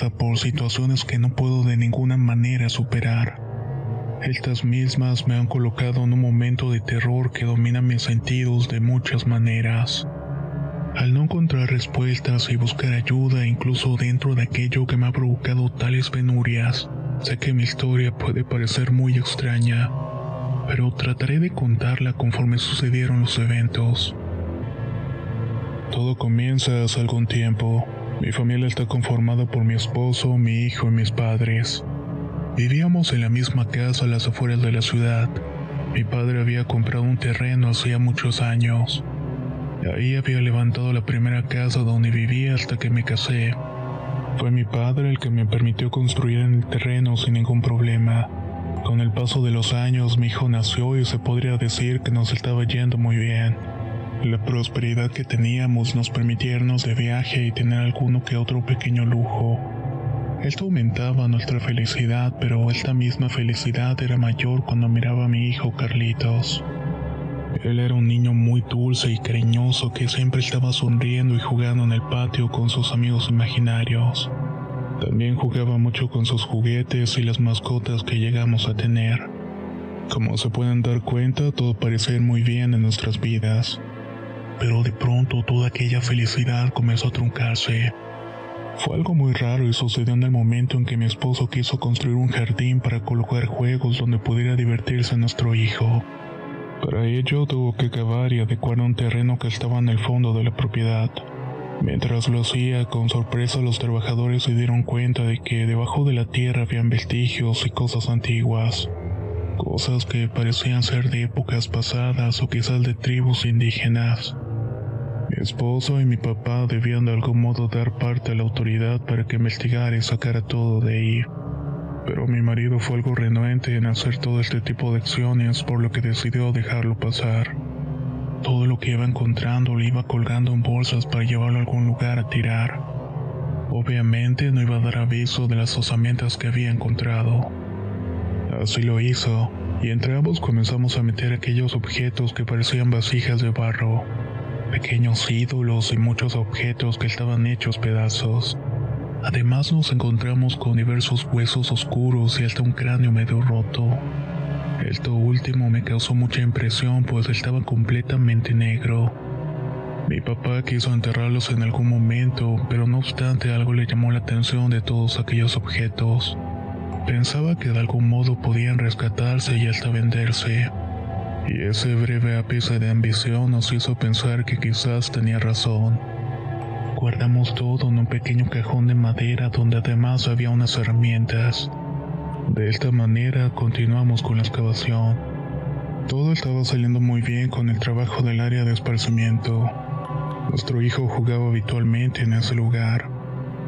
atormentada por situaciones que no puedo de ninguna manera superar. Estas mismas me han colocado en un momento de terror que domina mis sentidos de muchas maneras. Al no encontrar respuestas y buscar ayuda incluso dentro de aquello que me ha provocado tales penurias, sé que mi historia puede parecer muy extraña, pero trataré de contarla conforme sucedieron los eventos. Todo comienza hace algún tiempo. Mi familia está conformada por mi esposo, mi hijo y mis padres. Vivíamos en la misma casa a las afueras de la ciudad. Mi padre había comprado un terreno hacía muchos años. Ahí había levantado la primera casa donde vivía hasta que me casé. Fue mi padre el que me permitió construir en el terreno sin ningún problema. Con el paso de los años mi hijo nació y se podría decir que nos estaba yendo muy bien. La prosperidad que teníamos nos permitía irnos de viaje y tener alguno que otro pequeño lujo. Esto aumentaba nuestra felicidad, pero esta misma felicidad era mayor cuando miraba a mi hijo Carlitos. Él era un niño muy dulce y cariñoso que siempre estaba sonriendo y jugando en el patio con sus amigos imaginarios. También jugaba mucho con sus juguetes y las mascotas que llegamos a tener. Como se pueden dar cuenta, todo parecía ir muy bien en nuestras vidas. Pero de pronto toda aquella felicidad comenzó a truncarse. Fue algo muy raro y sucedió en el momento en que mi esposo quiso construir un jardín para colocar juegos donde pudiera divertirse nuestro hijo. Para ello tuvo que cavar y adecuar un terreno que estaba en el fondo de la propiedad. Mientras lo hacía, con sorpresa los trabajadores se dieron cuenta de que debajo de la tierra habían vestigios y cosas antiguas. Cosas que parecían ser de épocas pasadas o quizás de tribus indígenas. Mi esposo y mi papá debían de algún modo dar parte a la autoridad para que investigara y sacara todo de ahí. Pero mi marido fue algo renuente en hacer todo este tipo de acciones, por lo que decidió dejarlo pasar. Todo lo que iba encontrando lo iba colgando en bolsas para llevarlo a algún lugar a tirar. Obviamente no iba a dar aviso de las osamentas que había encontrado. Así lo hizo, y entre ambos comenzamos a meter aquellos objetos que parecían vasijas de barro, pequeños ídolos y muchos objetos que estaban hechos pedazos. Además nos encontramos con diversos huesos oscuros y hasta un cráneo medio roto. Esto último me causó mucha impresión, pues estaba completamente negro. Mi papá quiso enterrarlos en algún momento, pero no obstante algo le llamó la atención de todos aquellos objetos. Pensaba que de algún modo podían rescatarse y hasta venderse. Y ese breve ápice de ambición nos hizo pensar que quizás tenía razón. Guardamos todo en un pequeño cajón de madera donde además había unas herramientas. De esta manera continuamos con la excavación. Todo estaba saliendo muy bien con el trabajo del área de esparcimiento. Nuestro hijo jugaba habitualmente en ese lugar.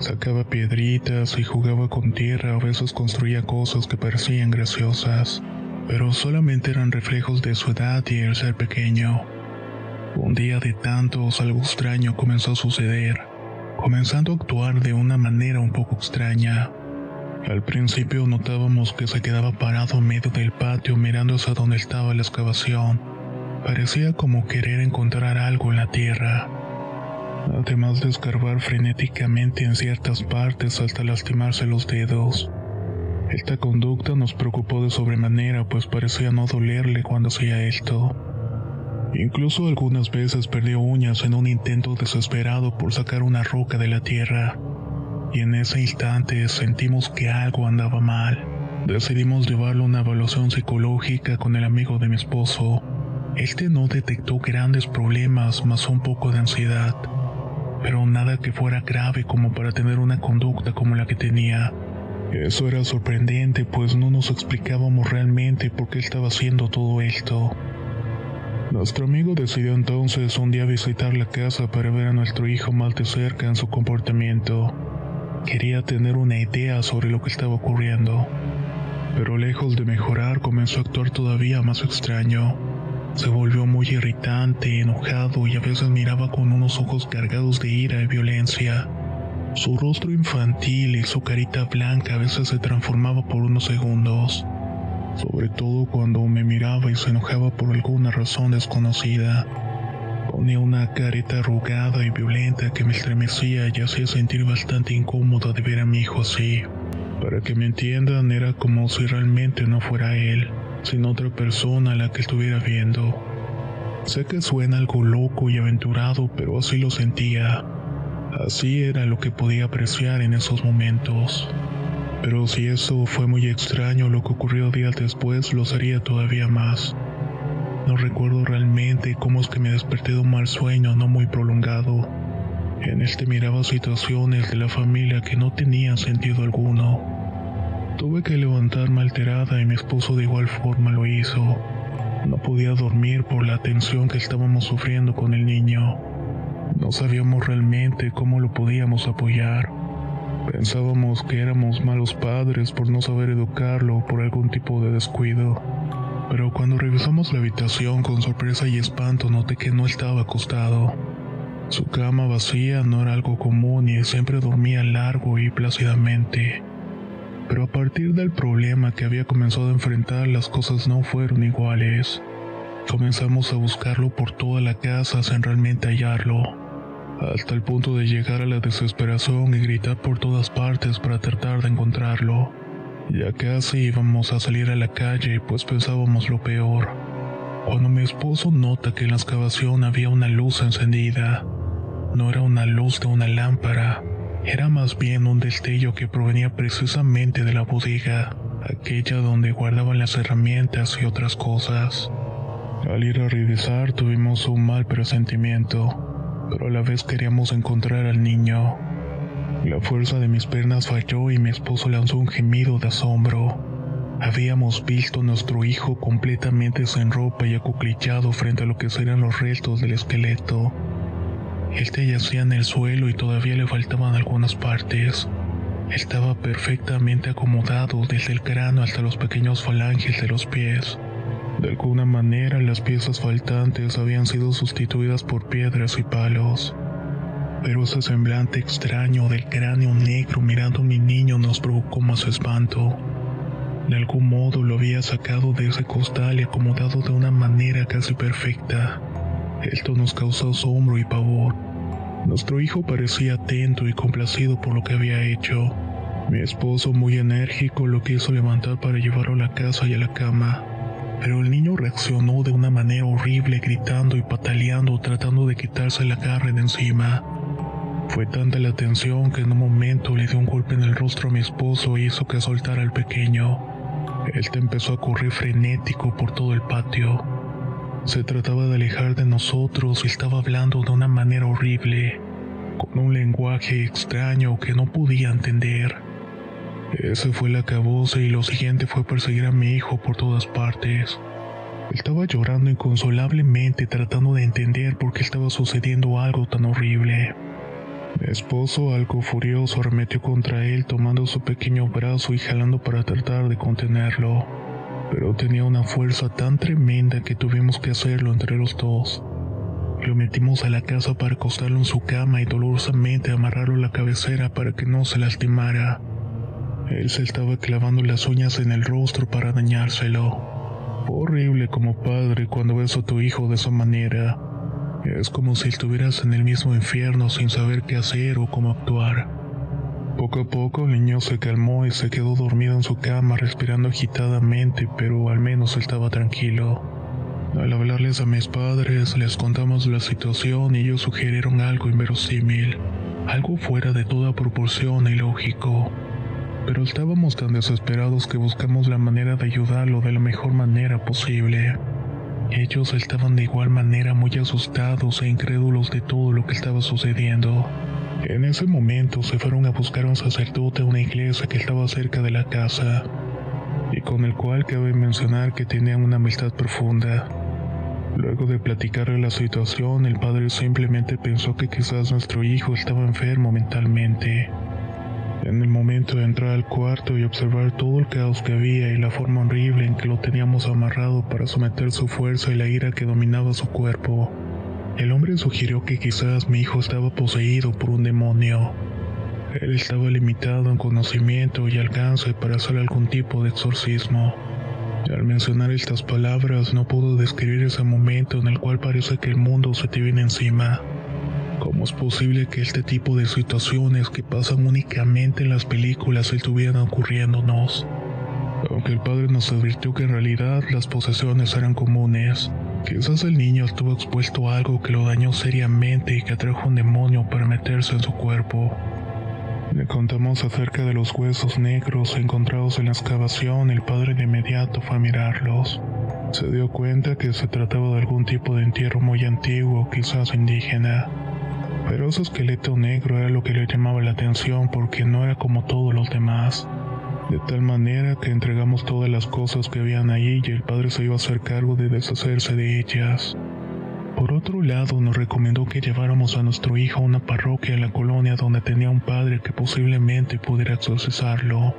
Sacaba piedritas y jugaba con tierra, a veces construía cosas que parecían graciosas, pero solamente eran reflejos de su edad y el ser pequeño. Un día de tantos algo extraño comenzó a suceder, comenzando a actuar de una manera un poco extraña. Al principio notábamos que se quedaba parado en medio del patio mirando hacia donde estaba la excavación. Parecía como querer encontrar algo en la tierra. Además de escarbar frenéticamente en ciertas partes hasta lastimarse los dedos. Esta conducta nos preocupó de sobremanera, pues parecía no dolerle cuando hacía esto. Incluso algunas veces perdió uñas en un intento desesperado por sacar una roca de la tierra. Y en ese instante sentimos que algo andaba mal. Decidimos llevarlo a una evaluación psicológica con el amigo de mi esposo. Este no detectó grandes problemas, más un poco de ansiedad, pero nada que fuera grave como para tener una conducta como la que tenía. Eso era sorprendente, pues no nos explicábamos realmente por qué estaba haciendo todo esto. Nuestro amigo decidió entonces un día visitar la casa para ver a nuestro hijo más de cerca en su comportamiento. Quería tener una idea sobre lo que estaba ocurriendo, pero lejos de mejorar comenzó a actuar todavía más extraño. Se volvió muy irritante, enojado y a veces miraba con unos ojos cargados de ira y violencia. Su rostro infantil y su carita blanca a veces se transformaba por unos segundos, sobre todo cuando me miraba y se enojaba por alguna razón desconocida. Ponía una careta arrugada y violenta que me estremecía y hacía sentir bastante incómoda de ver a mi hijo así. Para que me entiendan, era como si realmente no fuera él, sino otra persona a la que estuviera viendo. Sé que suena algo loco y aventurado, pero así lo sentía. Así era lo que podía apreciar en esos momentos. Pero si eso fue muy extraño, lo que ocurrió días después lo sería todavía más. No recuerdo realmente cómo es que me desperté de un mal sueño no muy prolongado. En este miraba situaciones de la familia que no tenían sentido alguno. Tuve que levantarme alterada y mi esposo de igual forma lo hizo. No podía dormir por la tensión que estábamos sufriendo con el niño. No sabíamos realmente cómo lo podíamos apoyar. Pensábamos que éramos malos padres por no saber educarlo o por algún tipo de descuido. Pero cuando revisamos la habitación, con sorpresa y espanto noté que no estaba acostado. Su cama vacía no era algo común y siempre dormía largo y plácidamente. Pero a partir del problema que había comenzado a enfrentar, las cosas no fueron iguales. Comenzamos a buscarlo por toda la casa sin realmente hallarlo, hasta el punto de llegar a la desesperación y gritar por todas partes para tratar de encontrarlo. Ya casi íbamos a salir a la calle, pues pensábamos lo peor, cuando mi esposo nota que en la excavación había una luz encendida. No era una luz de una lámpara, era más bien un destello que provenía precisamente de la bodega, aquella donde guardaban las herramientas y otras cosas. Al ir a revisar tuvimos un mal presentimiento, pero a la vez queríamos encontrar al niño. La fuerza de mis piernas falló y mi esposo lanzó un gemido de asombro. Habíamos visto a nuestro hijo completamente sin ropa y acuclillado frente a lo que serían los restos del esqueleto. Este yacía en el suelo y todavía le faltaban algunas partes. Estaba perfectamente acomodado desde el cráneo hasta los pequeños falanges de los pies. De alguna manera, las piezas faltantes habían sido sustituidas por piedras y palos. Pero ese semblante extraño del cráneo negro mirando a mi niño nos provocó más espanto. De algún modo lo había sacado de ese costal y acomodado de una manera casi perfecta. Esto nos causó asombro y pavor. Nuestro hijo parecía atento y complacido por lo que había hecho. Mi esposo, muy enérgico, lo quiso levantar para llevarlo a la casa y a la cama. Pero el niño reaccionó de una manera horrible, gritando y pataleando, tratando de quitarse la agarre de encima. Fue tanta la tensión que en un momento le dio un golpe en el rostro a mi esposo e hizo que soltara al pequeño. Este empezó a correr frenético por todo el patio. Se trataba de alejar de nosotros y estaba hablando de una manera horrible, con un lenguaje extraño que no podía entender. Ese fue el acabose y lo siguiente fue perseguir a mi hijo por todas partes. Estaba llorando inconsolablemente tratando de entender por qué estaba sucediendo algo tan horrible. Mi esposo, algo furioso, arremetió contra él tomando su pequeño brazo y jalando para tratar de contenerlo. Pero tenía una fuerza tan tremenda que tuvimos que hacerlo entre los dos. Lo metimos a la casa para acostarlo en su cama y dolorosamente amarrarlo a la cabecera para que no se lastimara. Él se estaba clavando las uñas en el rostro para dañárselo. Horrible como padre cuando ves a tu hijo de esa manera. Es como si estuvieras en el mismo infierno sin saber qué hacer o cómo actuar. Poco a poco el niño se calmó y se quedó dormido en su cama respirando agitadamente, pero al menos estaba tranquilo. Al hablarles a mis padres, les contamos la situación y ellos sugirieron algo inverosímil, algo fuera de toda proporción y lógico. Pero estábamos tan desesperados que buscamos la manera de ayudarlo de la mejor manera posible. Ellos estaban de igual manera muy asustados e incrédulos de todo lo que estaba sucediendo. En ese momento se fueron a buscar a un sacerdote a una iglesia que estaba cerca de la casa, y con el cual cabe mencionar que tenían una amistad profunda. Luego de platicarle la situación, el padre simplemente pensó que quizás nuestro hijo estaba enfermo mentalmente. En el momento de entrar al cuarto y observar todo el caos que había y la forma horrible en que lo teníamos amarrado para someter su fuerza y la ira que dominaba su cuerpo, el hombre sugirió que quizás mi hijo estaba poseído por un demonio. Él estaba limitado en conocimiento y alcance para hacer algún tipo de exorcismo. Al mencionar estas palabras no puedo describir ese momento en el cual parece que el mundo se te viene encima. ¿Cómo es posible que este tipo de situaciones que pasan únicamente en las películas estuvieran ocurriéndonos? Aunque el padre nos advirtió que en realidad las posesiones eran comunes, quizás el niño estuvo expuesto a algo que lo dañó seriamente y que atrajo un demonio para meterse en su cuerpo. Le contamos acerca de los huesos negros encontrados en la excavación. El padre de inmediato fue a mirarlos. Se dio cuenta que se trataba de algún tipo de entierro muy antiguo, quizás indígena. Pero ese esqueleto negro era lo que le llamaba la atención porque no era como todos los demás. De tal manera que entregamos todas las cosas que habían ahí y el padre se iba a hacer cargo de deshacerse de ellas. Por otro lado, nos recomendó que lleváramos a nuestro hijo a una parroquia en la colonia donde tenía un padre que posiblemente pudiera exorcizarlo.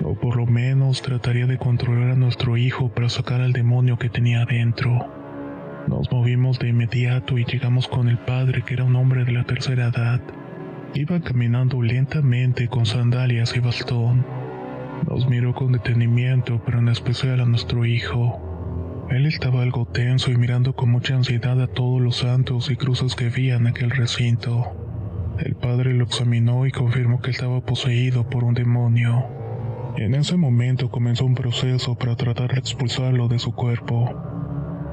O por lo menos trataría de controlar a nuestro hijo para sacar al demonio que tenía adentro. Nos movimos de inmediato y llegamos con el padre, que era un hombre de la tercera edad. Iba caminando lentamente con sandalias y bastón. Nos miró con detenimiento, pero en especial a nuestro hijo. Él estaba algo tenso y mirando con mucha ansiedad a todos los santos y cruces que había en aquel recinto. El padre lo examinó y confirmó que estaba poseído por un demonio. En ese momento comenzó un proceso para tratar de expulsarlo de su cuerpo,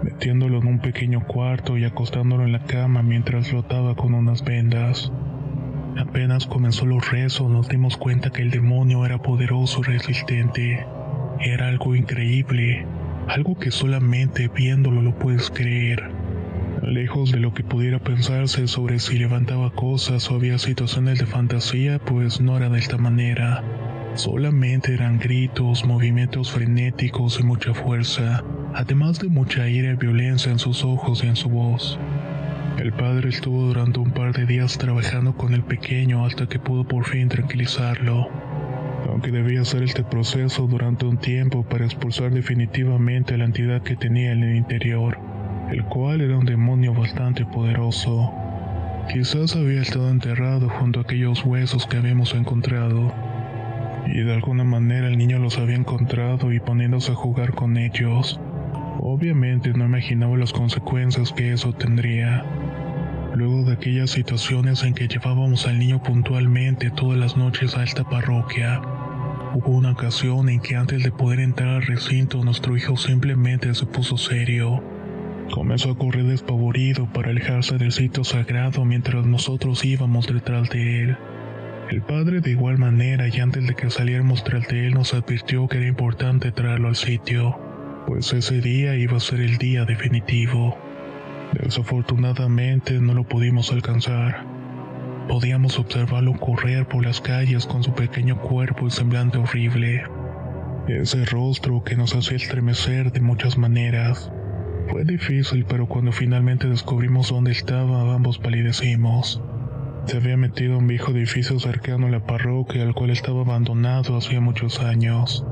metiéndolo en un pequeño cuarto y acostándolo en la cama mientras lo ataba con unas vendas. Apenas comenzó los rezos nos dimos cuenta que el demonio era poderoso y resistente. Era algo increíble, algo que solamente viéndolo lo puedes creer. Lejos de lo que pudiera pensarse sobre si levantaba cosas o había situaciones de fantasía, pues no era de esta manera. Solamente eran gritos, movimientos frenéticos y mucha fuerza, además de mucha ira y violencia en sus ojos y en su voz. El padre estuvo durante un par de días trabajando con el pequeño hasta que pudo por fin tranquilizarlo. Aunque debía hacer este proceso durante un tiempo para expulsar definitivamente a la entidad que tenía en el interior, el cual era un demonio bastante poderoso. Quizás había estado enterrado junto a aquellos huesos que habíamos encontrado, y de alguna manera el niño los había encontrado y poniéndose a jugar con ellos. Obviamente no imaginaba las consecuencias que eso tendría. Luego de aquellas situaciones en que llevábamos al niño puntualmente todas las noches a esta parroquia, hubo una ocasión en que antes de poder entrar al recinto nuestro hijo simplemente se puso serio. Comenzó a correr despavorido para alejarse del sitio sagrado mientras nosotros íbamos detrás de él. El padre de igual manera, y antes de que saliéramos tras de él nos advirtió que era importante traerlo al sitio, pues ese día iba a ser el día definitivo. Desafortunadamente no lo pudimos alcanzar. Podíamos observarlo correr por las calles con su pequeño cuerpo y semblante horrible. Ese rostro que nos hacía estremecer de muchas maneras. Fue difícil, pero cuando finalmente descubrimos dónde estaba, ambos palidecimos. Se había metido en un viejo edificio cercano a la parroquia, el cual estaba abandonado hacía muchos años.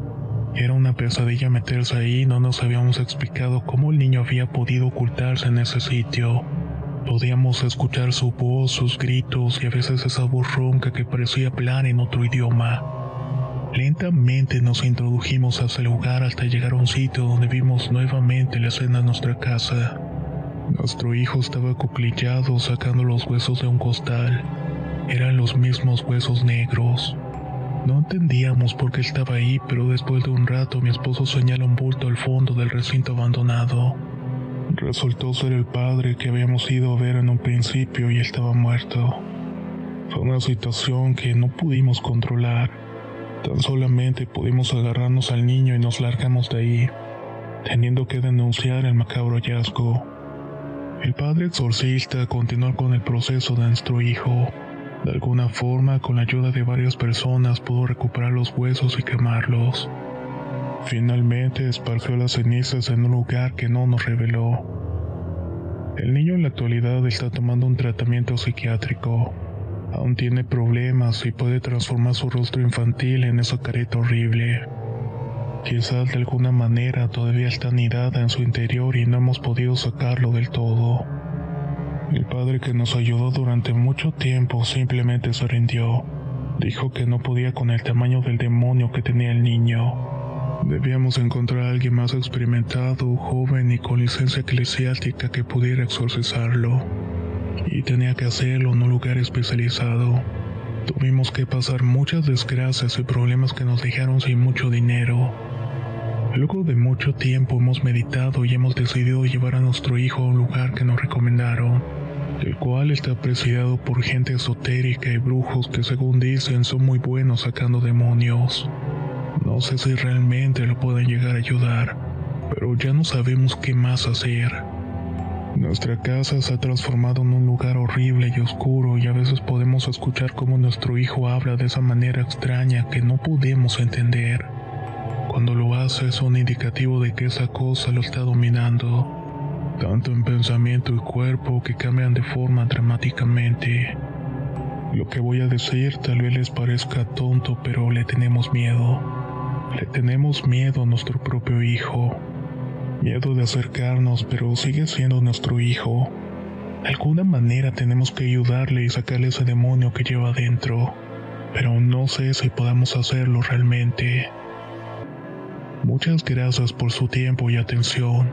Era una pesadilla meterse ahí y no nos habíamos explicado cómo el niño había podido ocultarse en ese sitio. Podíamos escuchar su voz, sus gritos y a veces esa voz ronca que parecía hablar en otro idioma. Lentamente nos introdujimos hacia el lugar hasta llegar a un sitio donde vimos nuevamente la escena de nuestra casa. Nuestro hijo estaba acuclillado sacando los huesos de un costal. Eran los mismos huesos negros. No entendíamos por qué estaba ahí, pero después de un rato mi esposo señala un bulto al fondo del recinto abandonado. Resultó ser el padre que habíamos ido a ver en un principio y estaba muerto. Fue una situación que no pudimos controlar. Tan solamente pudimos agarrarnos al niño y nos largamos de ahí, teniendo que denunciar el macabro hallazgo. El padre exorcista continuó con el proceso de nuestro hijo. De alguna forma, con la ayuda de varias personas, pudo recuperar los huesos y quemarlos. Finalmente, esparció las cenizas en un lugar que no nos reveló. El niño en la actualidad está tomando un tratamiento psiquiátrico. Aún tiene problemas y puede transformar su rostro infantil en esa careta horrible. Quizás de alguna manera todavía está anidada en su interior y no hemos podido sacarlo del todo. El padre que nos ayudó durante mucho tiempo simplemente se rindió. Dijo que no podía con el tamaño del demonio que tenía el niño. Debíamos encontrar a alguien más experimentado, joven y con licencia eclesiástica que pudiera exorcizarlo. Y tenía que hacerlo en un lugar especializado. Tuvimos que pasar muchas desgracias y problemas que nos dejaron sin mucho dinero. Luego de mucho tiempo hemos meditado y hemos decidido llevar a nuestro hijo a un lugar que nos recomendaron, el cual está presidido por gente esotérica y brujos que, según dicen, son muy buenos sacando demonios. No sé si realmente lo pueden llegar a ayudar, pero ya no sabemos qué más hacer. Nuestra casa se ha transformado en un lugar horrible y oscuro, y a veces podemos escuchar cómo nuestro hijo habla de esa manera extraña que no podemos entender. Cuando lo hace es un indicativo de que esa cosa lo está dominando, tanto en pensamiento y cuerpo, que cambian de forma dramáticamente. Lo que voy a decir tal vez les parezca tonto, pero le tenemos miedo. Le tenemos miedo a nuestro propio hijo. Miedo de acercarnos, pero sigue siendo nuestro hijo. De alguna manera tenemos que ayudarle y sacarle ese demonio que lleva adentro, pero no sé si podamos hacerlo realmente. Muchas gracias por su tiempo y atención.